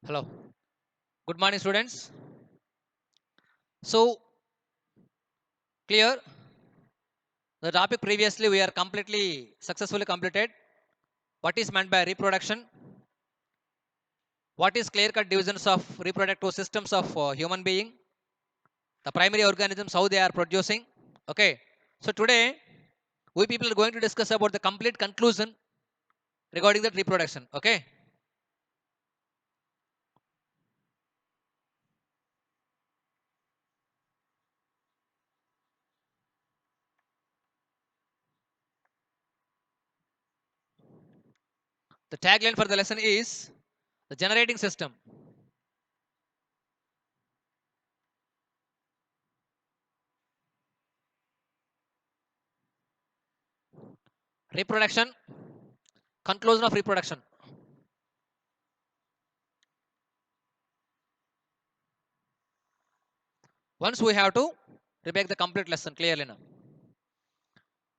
Hello. Good morning, students. So, clear the topic previously we are completely successfully completed. What is meant by reproduction? What is clear cut divisions of reproductive systems of human being? The primary organisms, how they are producing. Okay. So, today we people are going to discuss about the complete conclusion regarding that reproduction. Okay. The tagline for the lesson is the generating system. Reproduction, conclusion of reproduction. Once we have to make the complete lesson clearly now.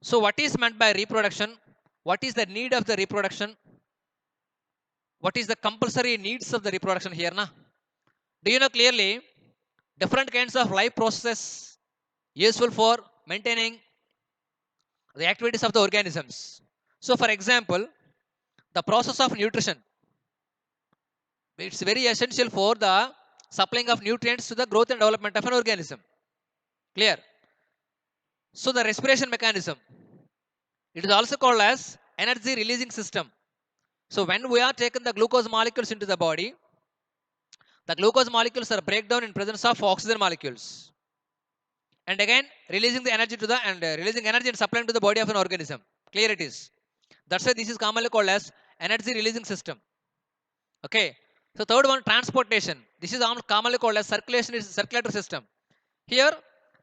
So, what is meant by reproduction? What is the need of the reproduction? What is the compulsory needs of the reproduction here? Na? Do you know clearly different kinds of life processes useful for maintaining the activities of the organisms? So, for example, the process of nutrition. It's very essential for the supplying of nutrients to the growth and development of an organism. Clear? So, the respiration mechanism. It is also called as energy releasing system. So, when we are taking the glucose molecules into the body, the glucose molecules are breakdown in presence of oxygen molecules, and again releasing the energy to the releasing energy and supplying to the body of an organism. Clear it is. That's why this is commonly called as energy releasing system. Okay. So third one, transportation. This is commonly called as circulation is circulatory system. Here,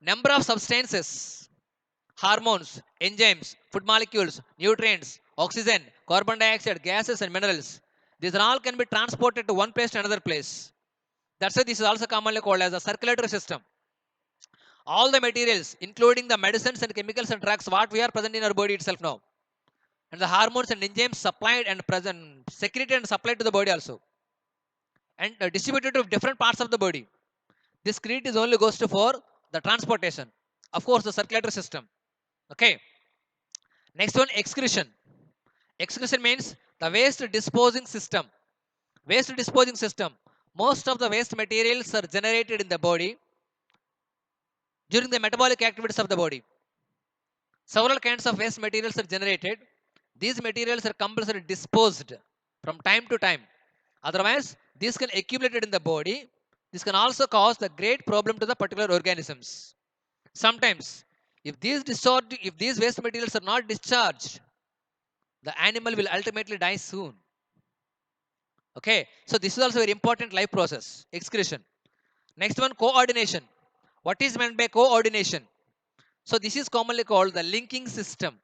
number of substances, hormones, enzymes, food molecules, nutrients, oxygen, carbon dioxide, gases, and minerals. These are all can be transported to one place to another place. That's why this is also commonly called as a circulatory system. All the materials, including the medicines and chemicals and drugs, what we are present in our body itself now, and the hormones and enzymes supplied and present, secreted and supplied to the body also, and distributed to different parts of the body. This credit is only goes to for the transportation. Of course, the circulatory system. Okay. Next one, excretion. Excretion means the waste disposing system. Waste disposing system. Most of the waste materials are generated in the body during the metabolic activities of the body. Several kinds of waste materials are generated. These materials are compulsory disposed from time to time. Otherwise, these can accumulate in the body. This can also cause the great problem to the particular organisms. Sometimes, if these waste materials are not discharged, the animal will ultimately die soon. Okay, so this is also a very important life process, excretion. Next one, coordination. What is meant by coordination? So this is commonly called the linking system.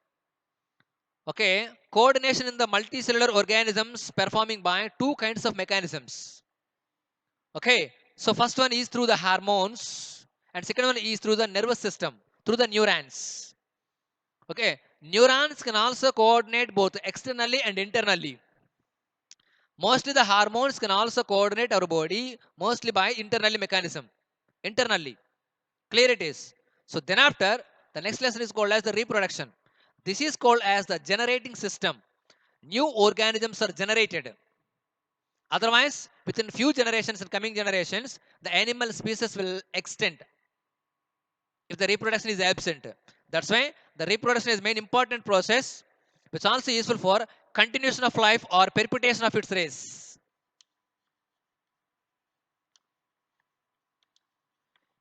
Okay, coordination in the multicellular organisms performing by two kinds of mechanisms. Okay, so first one is through the hormones, and second one is through the nervous system, through the neurons. Okay, neurons can also coordinate both externally and internally. Mostly the hormones can also coordinate our body, mostly by internally mechanism. Internally, clear it is. So then after, the next lesson is called as the reproduction. This is called as the generating system. New organisms are generated. Otherwise, within few generations and coming generations, the animal species will extend if the reproduction is absent. That's why the reproduction is main important process, which also useful for continuation of life or perpetuation of its race.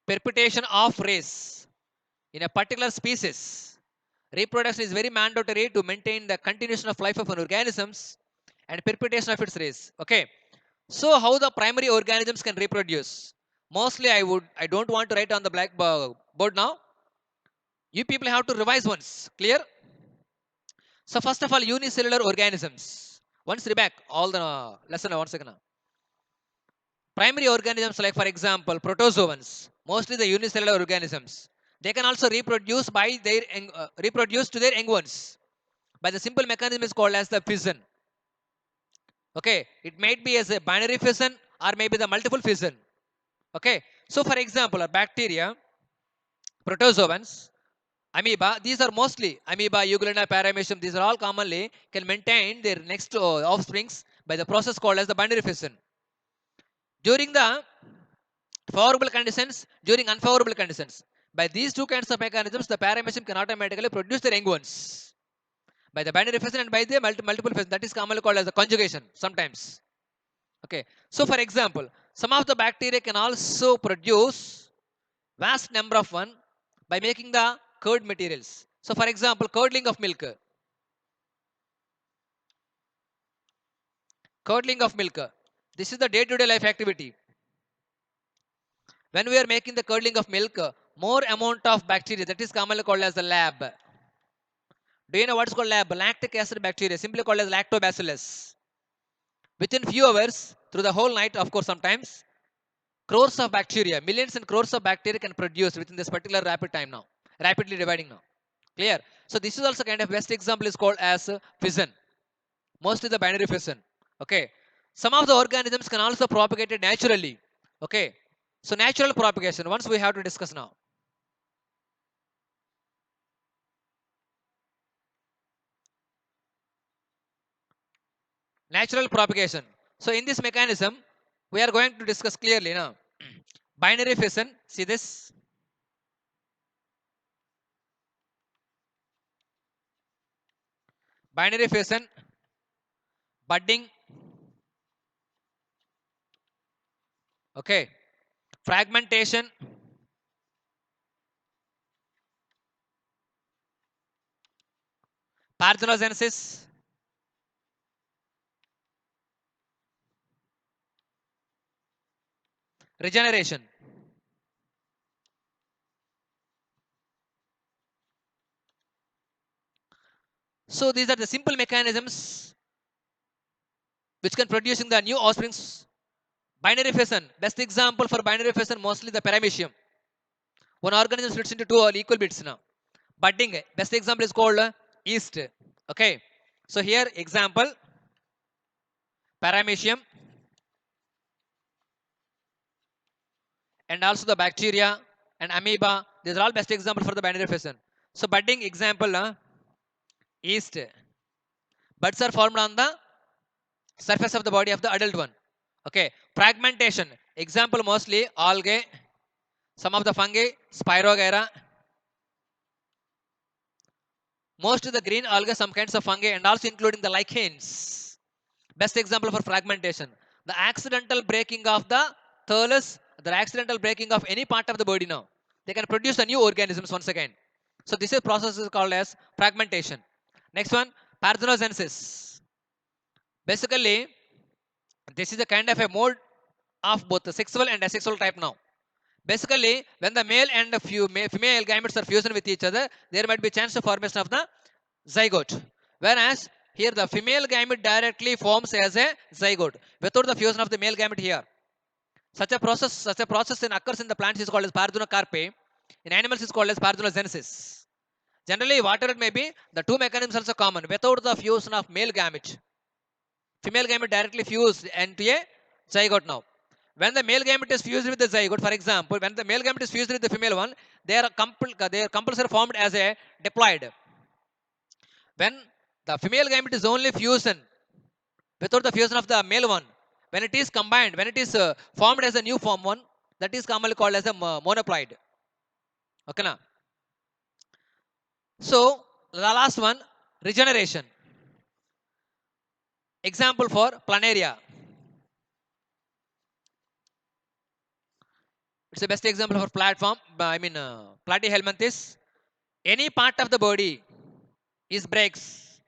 Perpetuation of race in a particular species. Reproduction is very mandatory to maintain the continuation of life of an organisms and perpetuation of its race. Okay. So how the primary organisms can reproduce? Mostly I don't want to write on the board now. You people have to revise once. Clear? So first of all, unicellular organisms. Once reback all the lesson once again. Primary organisms like for example protozoans, mostly the unicellular organisms. They can also reproduce by their reproduce to their young ones by the simple mechanism is called as the fission. Okay, it might be as a binary fission or maybe the multiple fission. Okay, so for example, a bacteria, protozoans, amoeba, these are mostly amoeba, euglena, paramecium, these are all commonly can maintain their next offsprings by the process called as the binary fission. During the favorable conditions, during unfavorable conditions. By these two kinds of mechanisms, the paramecium can automatically produce the young ones. By the binary fission and by the multiple fission, that is commonly called as the conjugation sometimes. Okay, so for example, some of the bacteria can also produce vast number of one by making the curd materials. So for example, curdling of milk. Curdling of milk. This is the day-to-day life activity. When we are making the curdling of milk, more amount of bacteria, that is commonly called as the lab. Do you know what is called lab? Lactic acid bacteria, simply called as lactobacillus. Within few hours, through the whole night, of course, sometimes, crores of bacteria, millions and crores of bacteria can produce within this particular rapid time now, rapidly dividing now. Clear? So this is also kind of best example is called as fission. Mostly the binary fission. Okay. Some of the organisms can also propagate it naturally. Okay. So natural propagation, once we have to discuss now. Natural propagation. So in this mechanism, we are going to discuss clearly now. Binary fission, see this. Binary fission, budding, okay. Fragmentation, parthenogenesis, regeneration. So these are the simple mechanisms which can producing the new offsprings. Binary fission, best example for binary fission, mostly the paramecium. One organism splits into two or equal bits now. Budding, best example is called yeast. Okay. So here example, paramecium and also the bacteria and amoeba. These are all best example for the binary fission. So budding example, yeast. Buds are formed on the surface of the body of the adult one. Okay. Fragmentation, example mostly algae, some of the fungi, Spirogyra, most of the green algae, some kinds of fungi, and also including the lichens. Best example for fragmentation. The accidental breaking of the thallus, the accidental breaking of any part of the body now. They can produce the new organisms once again. So this is process is called as fragmentation. Next one, parthenogenesis. Basically, this is a kind of a mode of both the sexual and asexual type now. Basically, when the male and the female gametes are fused with each other, there might be chance of formation of the zygote. Whereas here the female gamete directly forms as a zygote without the fusion of the male gamete here. Such a process occurs in the plants is called as parthenocarpe. In animals is called as parthenogenesis. Generally, whatever it may be, the two mechanisms are also common. Without the fusion of male gamete, female gamete directly fused into a zygote now. When the male gamete is fused with the zygote, for example, when the male gamete is fused with the female one, they are compulsory formed as a diploid. When the female gamete is only fusion without the fusion of the male one, when it is combined, when it is formed as a new form one, that is commonly called as a monoploid. Okay, na? So the last one, regeneration. Example for planaria. It's the best example for platform. Platyhelminthes. Any part of the body is breaks.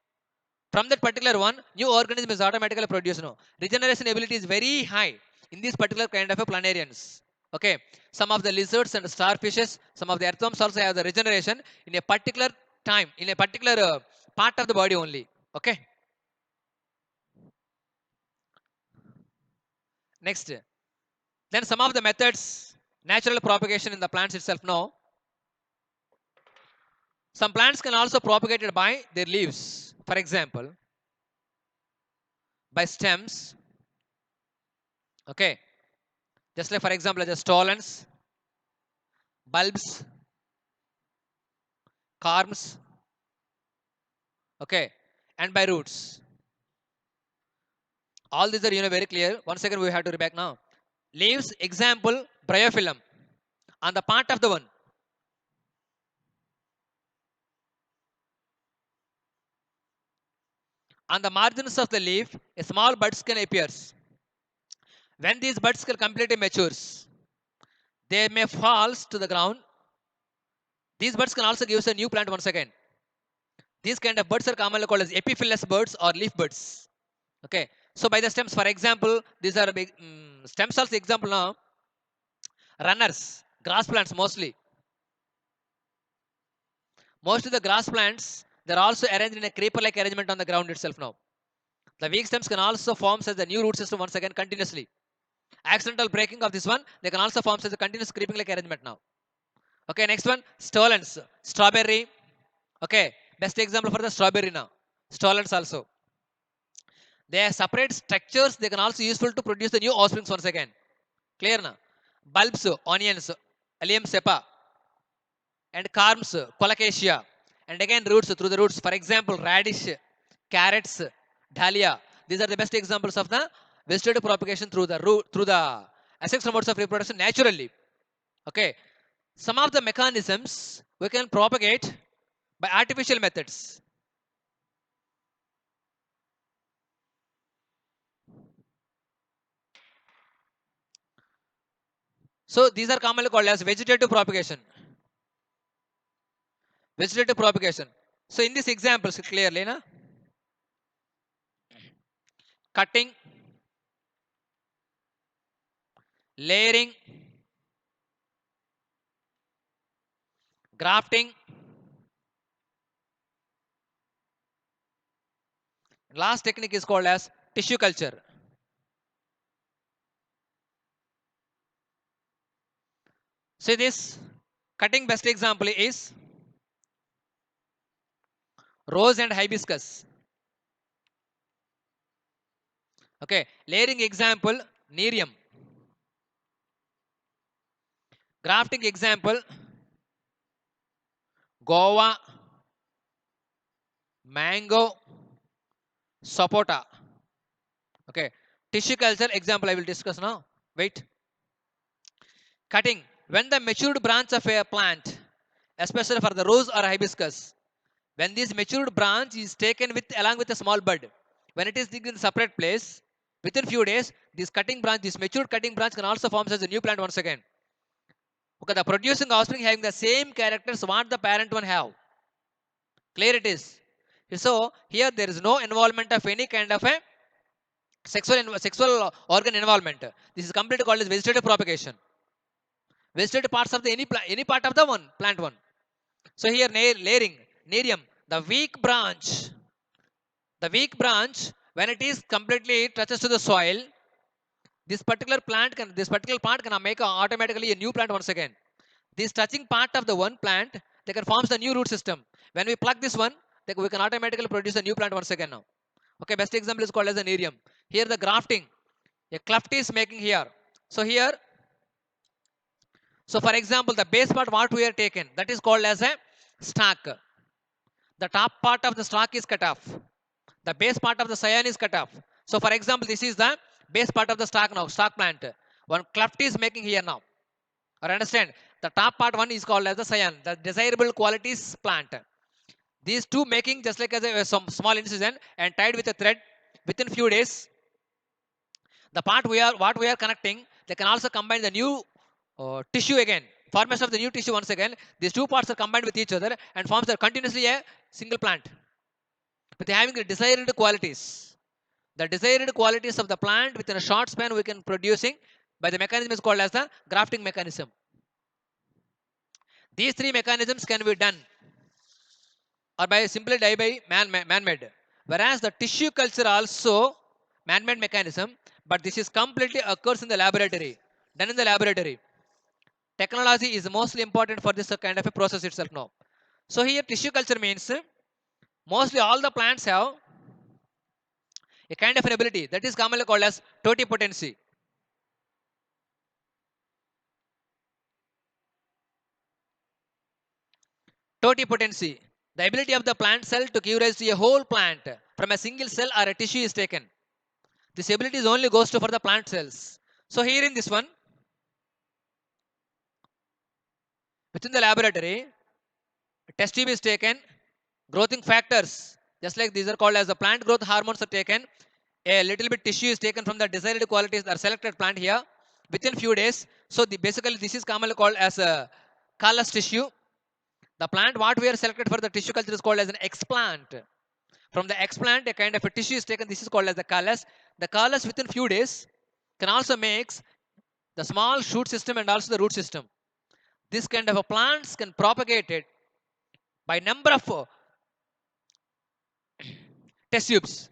From that particular one, new organism is automatically produced. No, regeneration ability is very high in this particular kind of a planarians. Okay, some of the lizards and starfishes, some of the earthworms also have the regeneration in a particular time, in a particular part of the body only. Okay. Next, then some of the methods, natural propagation in the plants itself. No, some plants can also propagate it by their leaves. For example, by stems. Okay, Just like for example, the stolons, bulbs, corms, okay, and by roots. All these are very clear. One second, we have to reback now. Leaves, example, bryophyllum. On the part of the one, on the margins of the leaf, a small buds can appears. When these buds can completely matures, they may fall to the ground. These buds can also give us a new plant once again. These kind of buds are commonly called as epiphyllous buds or leaf buds. Okay. So by the stems, for example, these are big stem cells. Example now, runners, grass plants mostly. Most of the grass plants, they're also arranged in a creeper-like arrangement on the ground itself now. The weak stems can also form as the new root system once again continuously. Accidental breaking of this one, they can also form as a continuous creeping-like arrangement now. Okay, next one, stolons, strawberry. Okay, best example for the strawberry now. Stolons also. They have separate structures. They can also useful to produce the new offsprings once again. Clear now? Bulbs, onions, allium cepa, and carms, colocasia, and again roots through the roots. For example, radish, carrots, dahlia. These are the best examples of the vegetative propagation through the root, through the asexual modes of reproduction naturally. Okay, some of the mechanisms we can propagate by artificial methods. So these are commonly called as vegetative propagation. Vegetative propagation. So in these examples, clearly, na? Cutting, layering, grafting. Last technique is called as tissue culture. See this cutting best example is rose and hibiscus. Okay, layering example nerium. Grafting example guava, mango, sapota. Okay, tissue culture example I will discuss now. Wait. Cutting when the matured branch of a plant, especially for the rose or hibiscus, when this matured branch is taken with along with a small bud, when it is digged in a separate place, within few days, this cutting branch, this matured cutting branch can also form as a new plant once again. Okay, the producing offspring having the same characters what the parent one have. Clear it is. So here there is no involvement of any kind of a sexual organ involvement. This is completely called as vegetative propagation. Vegetative parts of the any part of the one plant one. So here layering, nerium, the weak branch, when it is completely touches to the soil, this particular plant can make automatically a new plant once again. This touching part of the one plant, they can forms the new root system. When we plug this one, we can automatically produce a new plant once again now. Okay, best example is called as an nerium. Here the grafting, a cleft is making here. So here, so for example, the base part what we are taken, that is called as a stalk. The top part of the stalk is cut off. The base part of the cyan is cut off. So for example, this is the base part of the stalk now, stalk plant. One cleft is making here now. Or understand, the top part one is called as the cyan, the desirable qualities plant. These two making just like as some small incision and tied with a thread within few days. The part what we are connecting, they can also combine the new tissue again. Formation of the new tissue once again. These two parts are combined with each other and forms a continuously a single plant with having the desired qualities. The desired qualities of the plant within a short span we can producing by the mechanism is called as the grafting mechanism. These three mechanisms can be done or by simply die by man-made. Whereas the tissue culture also man-made mechanism, but this is completely occurs in the laboratory, done in the laboratory. Technology is mostly important for this kind of a process itself now. So here tissue culture means mostly all the plants have a kind of an ability that is commonly called as totipotency. Totipotency, the ability of the plant cell to give rise to a whole plant from a single cell or a tissue is taken. This ability is only goes to for the plant cells. So here in this one, within the laboratory, test tube is taken, growing factors, just like these are called as the plant growth hormones are taken, a little bit tissue is taken from the desired qualities or selected plant here within few days. So basically this is commonly called as a callus tissue. The plant what we are selected for the tissue culture is called as an explant. From the explant, a kind of a tissue is taken. This is called as the callus. The callus within few days can also makes the small shoot system and also the root system. This kind of a plants can propagate it by number of test tubes.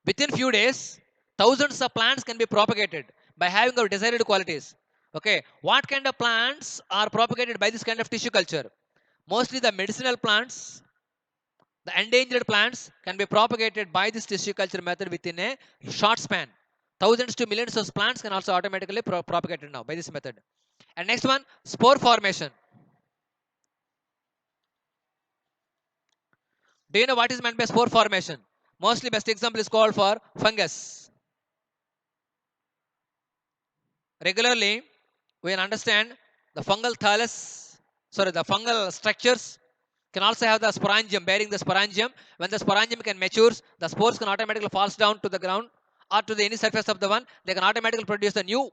Within few days, thousands of plants can be propagated by having our desired qualities. Okay, what kind of plants are propagated by this kind of tissue culture? Mostly the medicinal plants, the endangered plants can be propagated by this tissue culture method within a short span. Thousands to millions of plants can also automatically propagated now by this method. And next one, spore formation. Do you know what is meant by spore formation? Mostly best example is called for fungus. Regularly, we can understand the fungal thallus, the fungal structures can also have the sporangium, bearing the sporangium. When the sporangium can matures, the spores can automatically falls down to the ground or to the any surface of the one. They can automatically produce the new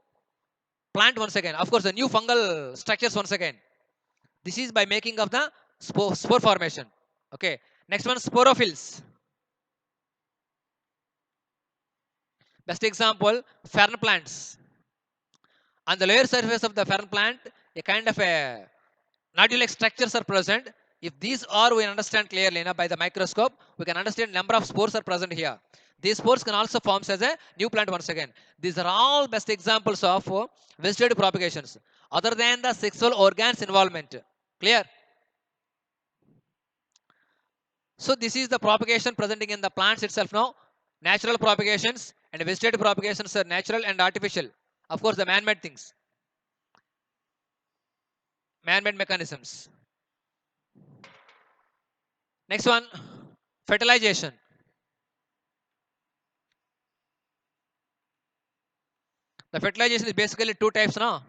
plant once again. Of course, the new fungal structures once again. This is by making of the spore formation. Okay. Next one, sporophylls. Best example, fern plants. On the lower surface of the fern plant, a kind of a nodule-like structures are present. If these are we understand clearly by the microscope, we can understand number of spores are present here. These spores can also form as a new plant once again. These are all best examples of vegetative propagations other than the sexual organs involvement. Clear? So this is the propagation presenting in the plants itself now. Natural propagations and vegetative propagations are natural and artificial. Of course, the man-made things, man-made mechanisms. Next one, fertilization. The fertilization is basically two types now.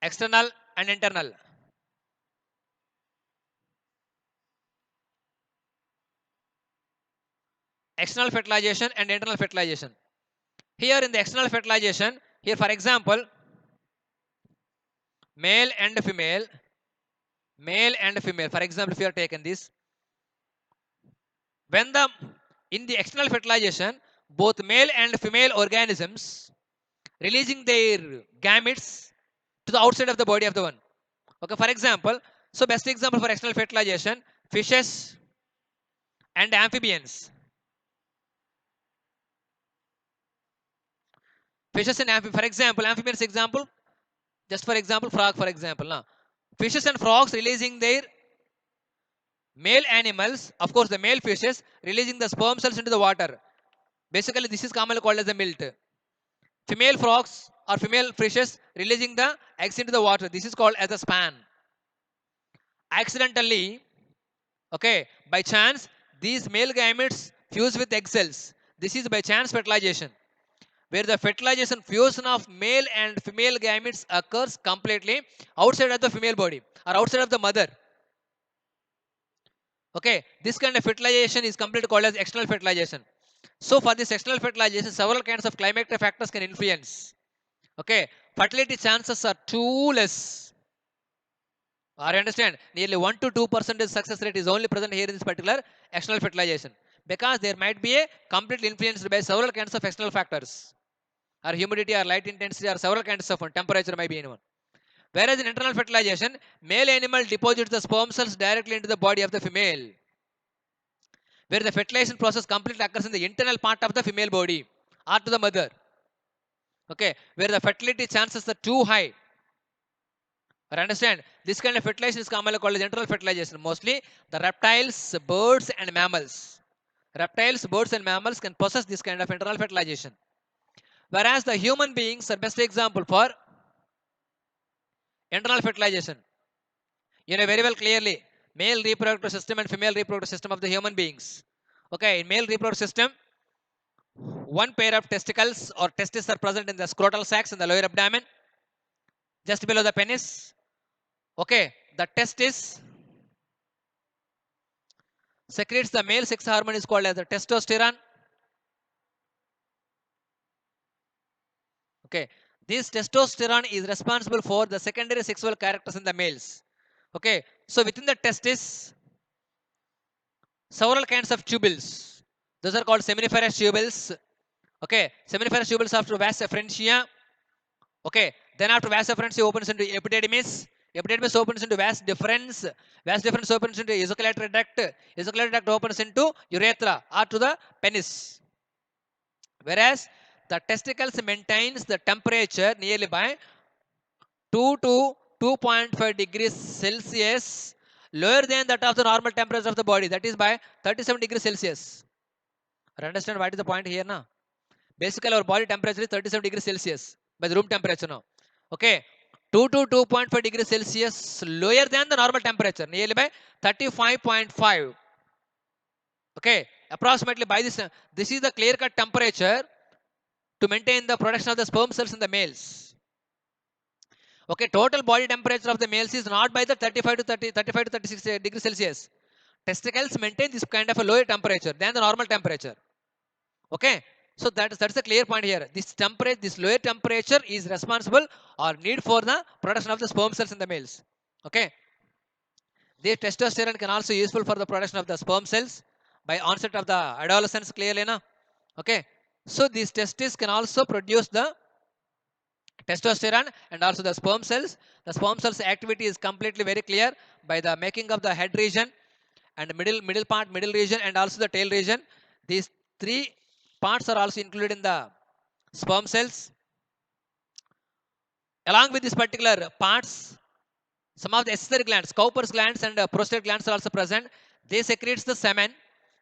External and internal. External fertilization and internal fertilization. Here in the external fertilization, here for example, male and female, male and female. For example, if you are taken this, when the in the external fertilization, both male and female organisms releasing their gametes to the outside of the body of the one. Okay, for example, so best example for external fertilization, fishes and amphibians. Fishes and amphibians, for example, amphibians example, just for example, frog for example. Now, fishes and frogs releasing their male animals, of course the male fishes releasing the sperm cells into the water. Basically, this is commonly called as the milt. Female frogs or female fishes releasing the eggs into the water. This is called as a span. Accidentally, okay, by chance, these male gametes fuse with egg cells. This is by chance fertilization, where the fertilization fusion of male and female gametes occurs completely outside of the female body or outside of the mother. Okay, this kind of fertilization is completely called as external fertilization. So for this external fertilization, several kinds of climatic factors can influence. Okay, fertility chances are too less. I understand nearly 1 to 2% success rate is only present here in this particular external fertilization, because there might be a completely influenced by several kinds of external factors, or humidity or light intensity or several kinds of temperature might be anyone. Whereas in internal fertilization, male animal deposits the sperm cells directly into the body of the female, where the fertilization process completely occurs in the internal part of the female body or to the mother. Okay, where the fertility chances are too high. Or understand, this kind of fertilization is commonly called as internal fertilization. Mostly the reptiles, birds, and mammals. Reptiles, birds, and mammals can possess this kind of internal fertilization. Whereas the human beings are best example for internal fertilization. You know very well clearly male reproductive system and female reproductive system of the human beings. Okay, in male reproductive system, one pair of testicles or testes are present in the scrotal sacs in the lower abdomen, just below the penis. Okay, the testis secretes the male sex hormone is called as the testosterone. Okay, this testosterone is responsible for the secondary sexual characters in the males. Okay, so within the testis, several kinds of tubules. Those are called seminiferous tubules. Okay, seminiferous tubules after vas efferentia. Okay, then after vas efferentia opens into epididymis. Epididymis opens into vas deferens. Vas deferens opens into ejaculatory duct. Ejaculatory duct opens into urethra or to the penis. Whereas the testicles maintains the temperature nearly by 2 to 2.5 degrees Celsius lower than that of the normal temperature of the body, that is by 37 degrees Celsius. Understand what is the point here now? Basically our body temperature is 37 degrees Celsius by the room temperature now. Okay, 2 to 2.5 degrees Celsius lower than the normal temperature, nearly by 35.5. Okay, approximately by this is the clear cut temperature to maintain the production of the sperm cells in the males. Okay, total body temperature of the males is not by the 35 to 36 degrees Celsius. Testicles maintain this kind of a lower temperature than the normal temperature. Okay, so that's a clear point here. This temperature, this lower temperature is responsible or need for the production of the sperm cells in the males. Okay, the testosterone can also useful for the production of the sperm cells by onset of the adolescence. Clearly, na? Okay, so these testes can also produce the testosterone and also the sperm cells. The sperm cells activity is completely very clear by the making of the head region and middle region and also the tail region. These three parts are also included in the sperm cells. Along with these particular parts, some of the accessory glands, Cowper's glands and prostate glands are also present. They secretes the semen.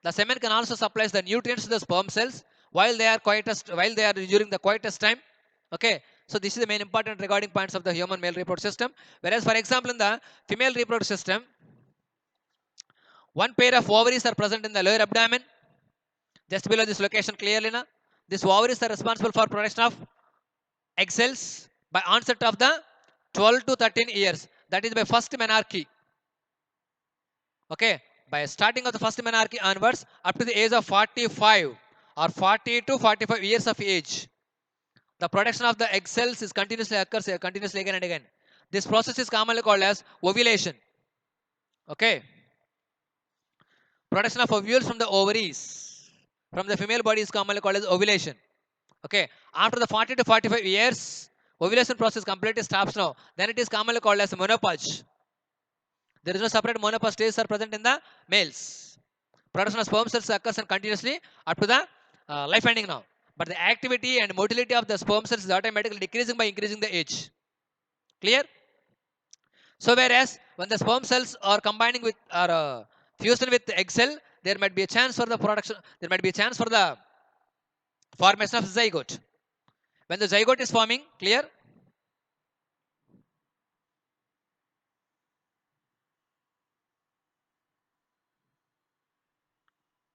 The semen can also supply the nutrients to the sperm cells while they are during the coitus time. Okay, so this is the main important regarding points of the human male reproductive system. Whereas, for example, in the female reproductive system, one pair of ovaries are present in the lower abdomen, just below this location clearly. Na? These ovaries are responsible for production of egg cells by onset of the 12 to 13 years. That is by first menarche. Okay, by starting of the first menarche onwards up to the age of 45 or 40 to 45 years of age, the production of the egg cells is occurs continuously again and again. This process is commonly called as ovulation. Okay, production of ovules from the ovaries from the female body is commonly called as ovulation. Okay, after the 40 to 45 years, ovulation process completely stops now. Then it is commonly called as menopause. There is no separate menopause stages are present in the males. Production of sperm cells occurs continuously up to the life ending now. But the activity and motility of the sperm cells is automatically decreasing by increasing the age. Clear? So whereas when the sperm cells are combining with or fusion with the egg cell, there might be a chance for the production. There might be a chance for the formation of zygote. When the zygote is forming, clear?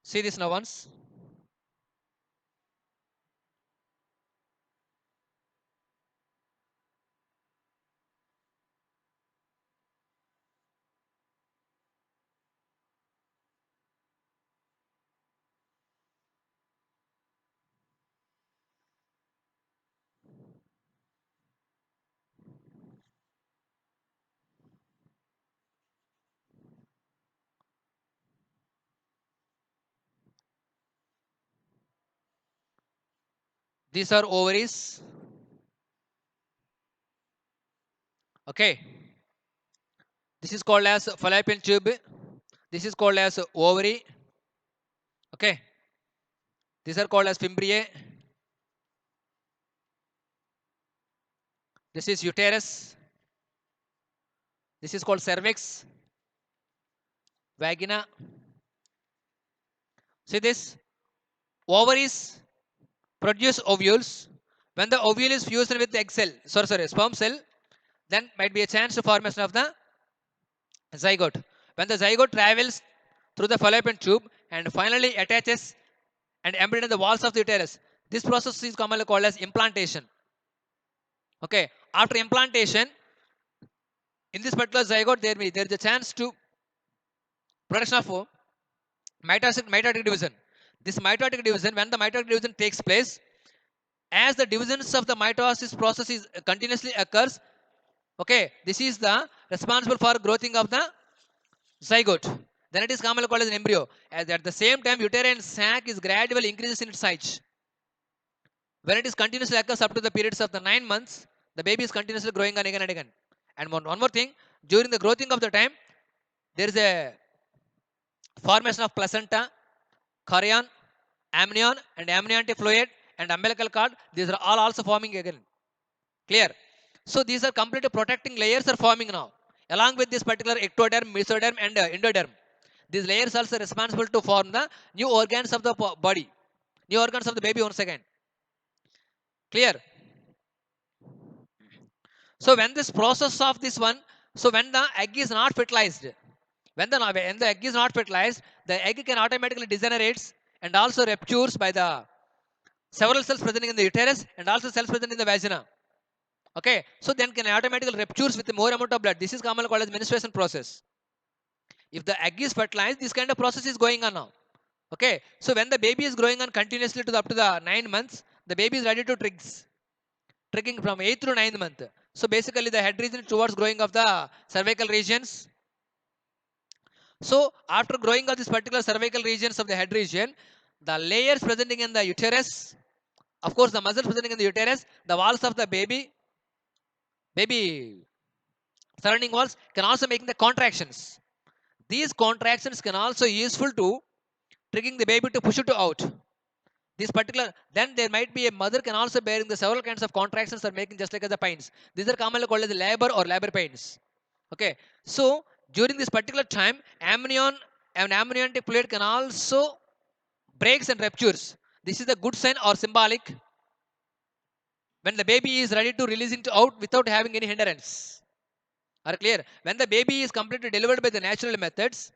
See this now once. These are ovaries. Okay. This is called as fallopian tube. This is called as ovary. Okay. These are called as fimbriae. This is uterus. This is called cervix. Vagina. See this? Ovaries produce ovules. When the ovule is fused with the egg cell, sorry, sperm cell, then might be a chance to formation of the zygote. When the zygote travels through the fallopian tube and finally attaches and embedded in the walls of the uterus, this process is commonly called as implantation. Okay, after implantation, in this particular zygote, there is a chance to production of mitotic division. This mitotic division, when the mitotic division takes place, as the divisions of the mitosis process is continuously occurs, okay, this is the responsible for growing of the zygote. Then it is commonly called as an embryo. As at the same time, uterine sac is gradually increases in its size. When it is continuously occurs up to the periods of the 9 months, the baby is continuously growing on again and again. And one more thing, during the growing of the time, there is a formation of placenta, chorion, amnion, and amniotic fluid, and umbilical cord. These are all also forming again. Clear? So these are completely protecting layers are forming now. Along with this particular ectoderm, mesoderm, and endoderm. These layers also responsible to form the new organs of the body, new organs of the baby once again. Clear? So when this process of this one, so when the egg is not fertilized, when the egg is not fertilized, the egg can automatically degenerates and also ruptures by the several cells present in the uterus and also cells present in the vagina. Okay, so then can automatically ruptures with more amount of blood. This is commonly called as menstruation process. If the egg is fertilized, this kind of process is going on now. Okay, so when the baby is growing on continuously to up to the 9 months, the baby is ready to triggering from 8th to 9th month. So basically the head region towards growing of the cervical regions. So after growing of this particular cervical regions of the head region, the layers presenting in the uterus, of course the muscles presenting in the uterus, the walls of the baby surrounding walls can also make the contractions. These contractions can also useful to triggering the baby to push it out. This particular, then there might be a mother can also bearing the several kinds of contractions are making just like as the pains. These are commonly called as labor or labor pains. Okay, so during this particular time, amnion and amniotic fluid can also breaks and ruptures. This is a good sign or symbolic when the baby is ready to releasing to out without having any hindrance. Are clear? When the baby is completely delivered by the natural methods,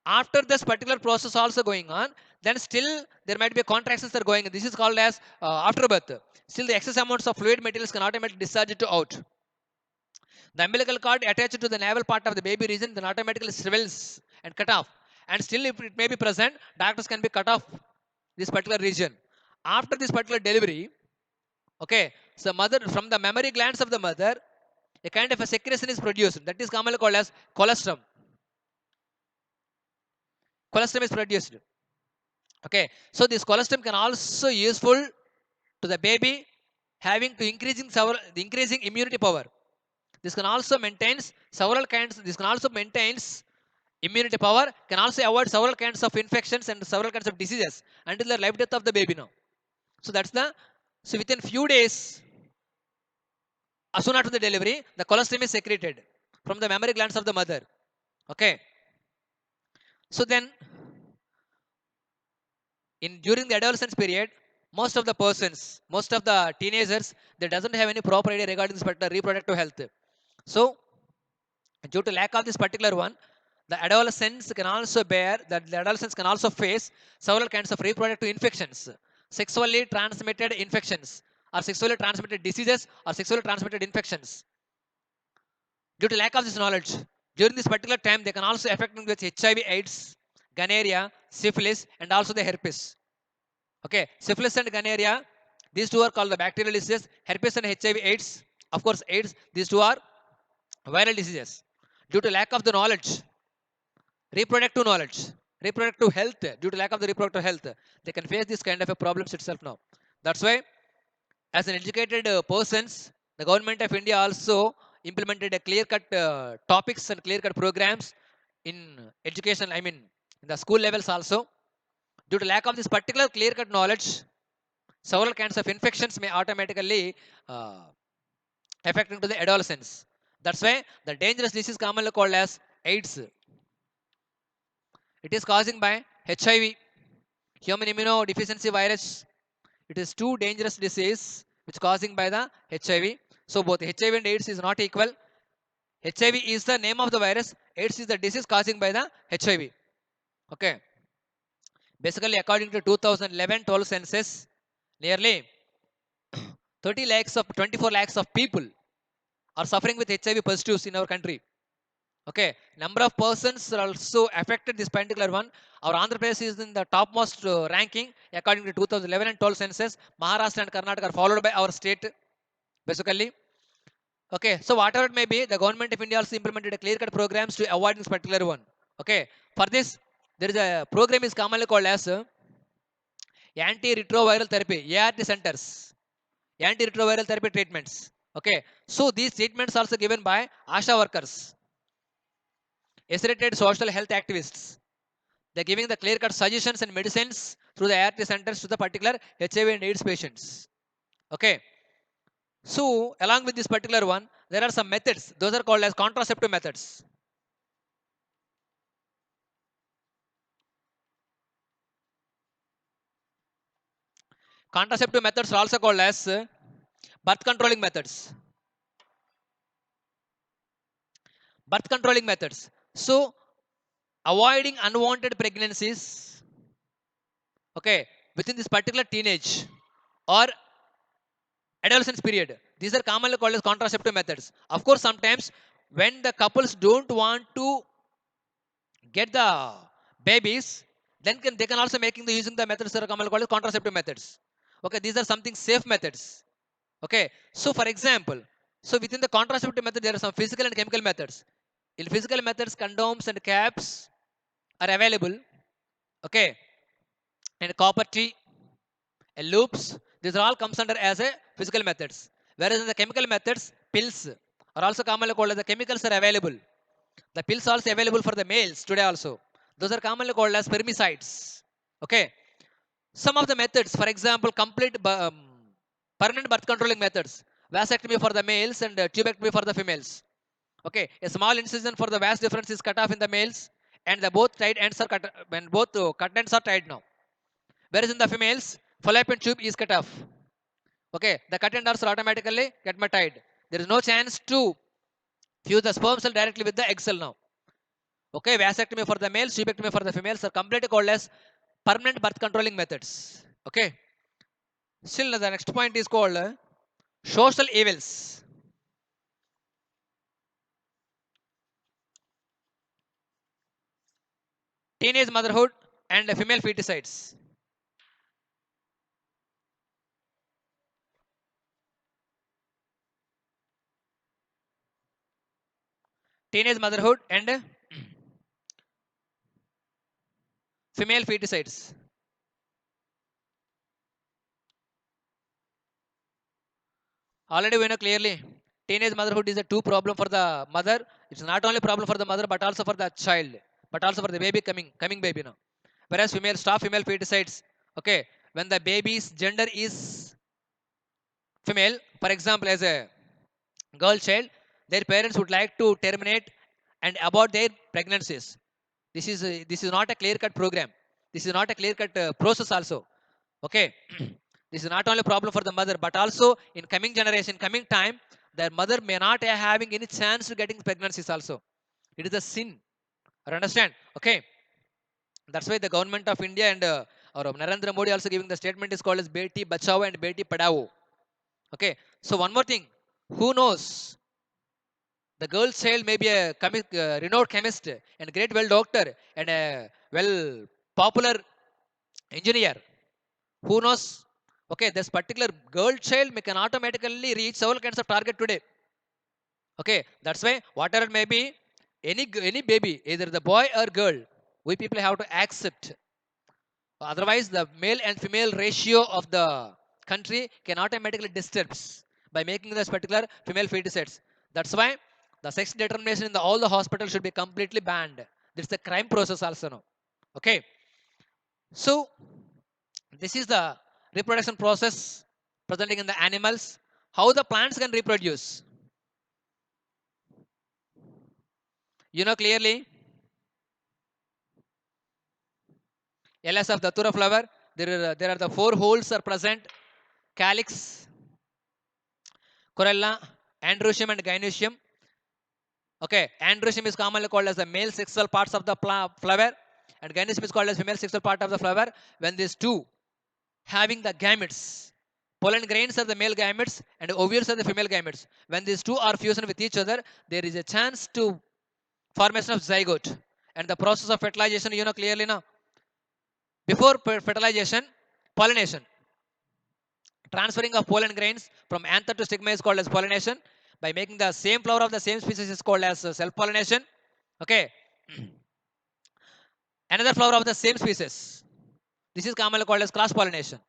after this particular process also going on, then still there might be contractions that are going on. This is called as afterbirth. Still the excess amounts of fluid materials can automatically discharge it out. The umbilical cord attached to the navel part of the baby region then automatically swells and cut off. And still if it may be present, doctors can be cut off this particular region. After this particular delivery, okay, so mother from the mammary glands of the mother, a kind of a secretion is produced. That is commonly called as colostrum. Colostrum is produced. Okay, so this colostrum can also useful to the baby having to increasing immunity power. This can also maintains several kinds. This can also maintains immunity power. Can also avoid several kinds of infections and several kinds of diseases until the life death of the baby now. So that's the so within few days, as soon after the delivery, the colostrum is secreted from the mammary glands of the mother. Okay. So then in during the adolescence period, most of the teenagers, they doesn't have any proper idea regarding this particular reproductive health. So due to lack of this particular one, the adolescents can also face several kinds of reproductive infections, sexually transmitted infections, or sexually transmitted diseases, or sexually transmitted infections. Due to lack of this knowledge, during this particular time, they can also affect with HIV, AIDS, gonorrhea, syphilis, and also the herpes. Okay, syphilis and gonorrhea, these two are called the bacterial diseases. Herpes and HIV, AIDS, of course, AIDS, these two are viral diseases. Due to lack of the knowledge, reproductive knowledge, reproductive health, due to lack of the reproductive health, they can face this kind of a problems itself now. That's why, as an educated persons, the government of India also implemented a clear-cut topics and clear-cut programs in education. I mean, in the school levels also. Due to lack of this particular clear-cut knowledge, several kinds of infections may automatically uh, affect into the adolescents. That's why the dangerous disease commonly called as AIDS. It is causing by HIV, human immunodeficiency virus. It is too dangerous disease which causing by the HIV. So both HIV and AIDS is not equal. HIV is the name of the virus. AIDS is the disease causing by the HIV. Okay. Basically, according to 2011-12 census, nearly 30 lakhs of 24 lakhs of people are suffering with HIV positives in our country. Okay, number of persons are also affected this particular one. Our Andhra Pradesh is in the topmost ranking according to 2011 and 12 census. Maharashtra and Karnataka are followed by our state. Basically, okay. So whatever it may be, the government of India also implemented a clear-cut programs to avoid this particular one. Okay, for this there is a program is commonly called as antiretroviral therapy (ART) centers, antiretroviral therapy treatments. Okay, so these treatments also given by ASHA workers, accredited social health activists. They're giving the clear-cut suggestions and medicines through the ART centers to the particular HIV and AIDS patients. Okay. So along with this particular one, there are some methods. Those are called as contraceptive methods. Contraceptive methods are also called as birth controlling methods. Birth controlling methods. So avoiding unwanted pregnancies. Okay, within this particular teenage or adolescence period. These are commonly called as contraceptive methods. Of course, sometimes when the couples don't want to get the babies, then they can also making the using the methods that are commonly called as contraceptive methods. Okay, these are something safe methods. Okay, so for example, so within the contraceptive method, there are some physical and chemical methods. In physical methods, condoms and caps are available. Okay, and copper T and loops, these are all comes under as a physical methods. Whereas in the chemical methods, pills are also commonly called as the chemicals are available. The pills also available for the males today also. Those are commonly called as spermicides. Okay. Some of the methods, for example, complete permanent birth controlling methods. Vasectomy for the males and tubectomy for the females. Okay. A small incision for the vas difference is cut off in the males, and the both tied ends are cut when both cut ends are tied now. Whereas in the females, fallopian tube is cut off. Okay. The cut ends are automatically get tied. There is no chance to fuse the sperm cell directly with the egg cell now. Okay, vasectomy for the males, tubectomy for the females are completely called as permanent birth controlling methods. Okay. Still, the next point is called social evils. Teenage motherhood and female feticides. Teenage motherhood and female feticides. Already we know clearly, teenage motherhood is a two problem for the mother. It's not only problem for the mother, but also for the child, but also for the baby coming baby now. Whereas female feticides. Okay, when the baby's gender is female, for example, as a girl child, their parents would like to terminate and abort their pregnancies. This is not a clear cut program. This is not a clear cut process also. Okay. This is not only problem for the mother, but also in coming generation, coming time, their mother may not having any chance to getting pregnancies also. It is a sin. You understand? Okay. That's why the government of India and or Narendra Modi also giving the statement is called as Beti Bachao and Beti Padao. Okay. So one more thing, who knows, the girl child may be a renowned chemist and great well doctor and a well popular engineer. Who knows? Okay, this particular girl child may can automatically reach several kinds of target today. Okay, that's why whatever it may be, any baby, either the boy or girl, we people have to accept. Otherwise, the male and female ratio of the country can automatically disturbs by making this particular female feticides. That's why the sex determination in all the hospitals should be completely banned. This is the crime process also now. Okay. So this is the reproduction process presenting in the animals. How the plants can reproduce. You know clearly, LS of the Datura flower, there are the four holes are present: calyx, corolla, androecium, and gynoecium. Okay, androecium is commonly called as the male sexual parts of the flower, and gynoecium is called as female sexual part of the flower. When these two having the gametes, pollen grains are the male gametes and ovules are the female gametes. When these two are fusion with each other, there is a chance to formation of zygote. And the process of fertilization, you know clearly now. Before fertilization, pollination. Transferring of pollen grains from anther to stigma is called as pollination. By making the same flower of the same species is called as self-pollination. Okay. Another flower of the same species. This is commonly called as cross-pollination.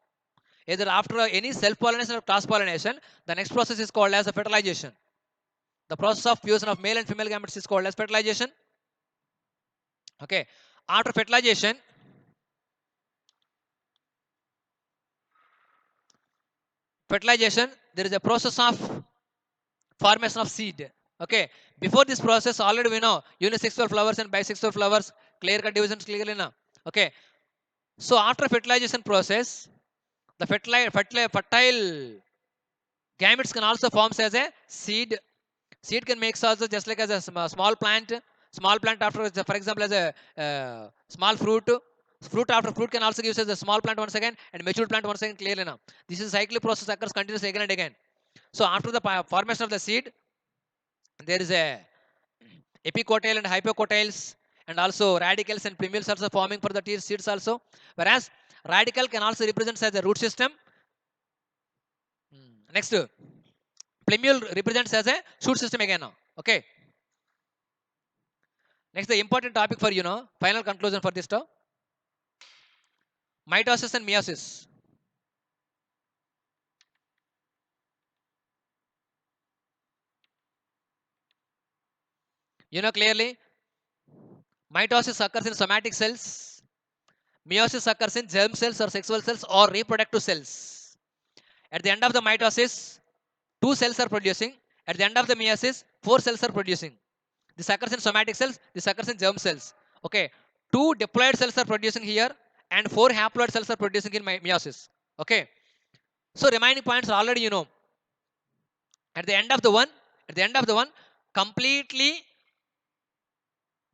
Either after any self-pollination or cross-pollination, the next process is called as a fertilization. The process of fusion of male and female gametes is called as fertilization. Okay. After fertilization, there is a process of formation of seed. Okay. Before this process, already we know unisexual flowers and bisexual flowers, clear cut divisions clearly now. Okay. So after fertilization process, the fertile gametes can also form as a seed. Seed can make also just like as a small plant. Small plant after, for example, as a small fruit. Fruit after fruit can also give us a small plant once again and mature plant once again clearly now. This is cyclic process occurs continuously again and again. So after the formation of the seed, there is a epicotyle and hypocotyles and also radicals and primule also forming for the seeds also. Whereas radical can also represent as a root system. Next, plumule represents as a shoot system again now. Okay. Next, the important topic for final conclusion for this talk: mitosis and meiosis. You know clearly, mitosis occurs in somatic cells, meiosis occurs in germ cells or sexual cells or reproductive cells. At the end of the mitosis, two cells are producing. At the end of the meiosis, four cells are producing. This occurs in somatic cells, this occurs in germ cells. Okay, two diploid cells are producing here and four haploid cells are producing in meiosis. Okay, so remaining points are already At the end of the one, completely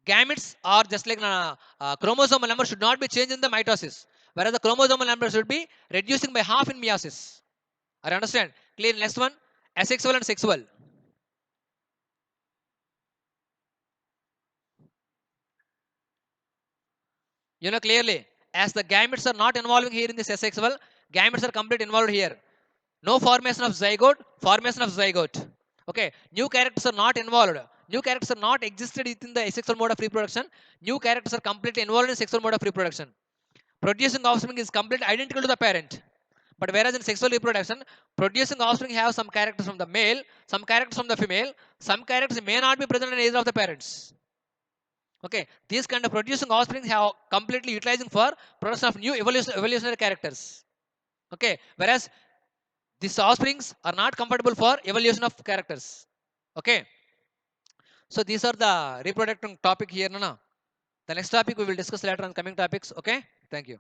gametes are just like chromosomal number should not be changed in the mitosis, whereas the chromosomal number should be reducing by half in meiosis. I understand. Clear. Next one, asexual and sexual. You know clearly, as the gametes are not involving here in this asexual, gametes are completely involved here. No formation of zygote, formation of zygote. Okay, new characters are not involved. New characters are not existed within the asexual mode of reproduction. New characters are completely involved in sexual mode of reproduction. Producing offspring is completely identical to the parent. But whereas in sexual reproduction, producing offspring have some characters from the male, some characters from the female, some characters may not be present in either of the parents. Okay, these kind of producing offspring have completely utilizing for production of new evolutionary characters. Okay, whereas these offsprings are not compatible for evolution of characters. Okay, so these are the reproductive topic here. No, no. The next topic we will discuss later on coming topics. Okay, thank you.